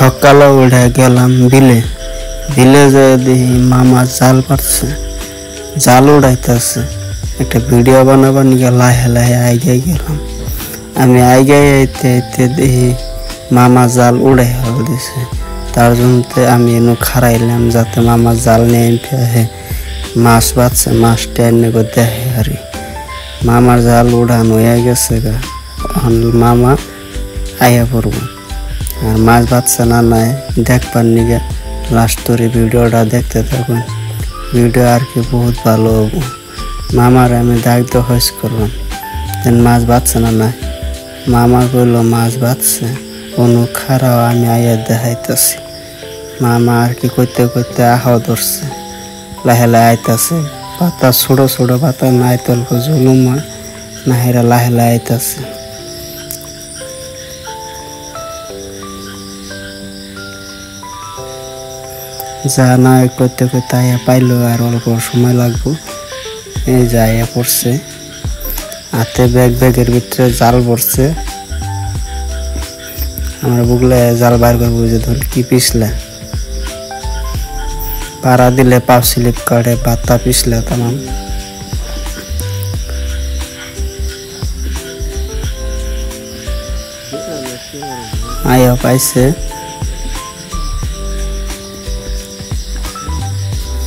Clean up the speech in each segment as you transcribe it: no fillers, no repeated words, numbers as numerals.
সকালে উঠে গেলাম বিলে বিলে যে দেখি মামা জাল পারছে জাল উড়াইতেছে একটা ভিডিও বানাবার নিয়ে লাহে লাহে আইগাই গেলাম আমি আইগাই আইতে আইতে দেখি মামা জাল উড়ে হল দিছে তার জন্য আমি এনে খারাইলাম যাতে মামা জাল নিয়ে মাছ বাচ্ছে মাছ টেনে দেখে হারি মামার জাল উড়ানো হয়ে গেছে গা মামা আইয়া পড়ব আর মাছ বাচ্ছে না নাই দেখবার নিগে লাস্ট তোর ভিডিওটা দেখতে থাকুন ভিডিও আর কি বহুত ভালো হবো মামার আমি দায়িত্ব হস করলাম যেন মাছ বাচ্ছে না নাই মামা কইল মাছ বাচ্ছে কোনো খারাপ আমি আইয়া দেখাইতেছি মামা আর কি করতে করতে আহাও ধরছে লাহে লাহে আইতাছে পাতা ছোট ছোট পাতা নাই তল্প জুলুম নাহেরা লাহে লাহে আইতাছে যা না করতে করতে আইয়া পাইলো আর অল্প সময় লাগবো এই যে আইয়া পড়ছে হাতে ব্যাগের ভিতরে জাল পড়ছে আমরা বুগলে জাল বাইর করবো যে ধর কি পিছলে পাড়া দিলে পা স্লিপ কাটে পাতা পিছলে তামাম আইয়া পাইছে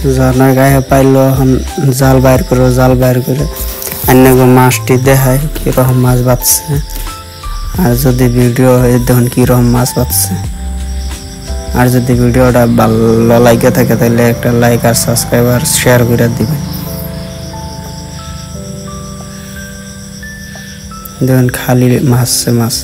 জানা গায়ে পাইলো এখন জাল বাইর করে অন্য মাছটি দেখায় কিরকম মাছ বাঁচছে আর যদি ভিডিও দেখুন কিরকম মাছ বাঁচছে আর যদি ভিডিওটা ভালো লাগে থাকে তাহলে একটা লাইক আর সাবস্ক্রাইব আর শেয়ার করে দিবেন দেখুন খালি মাছ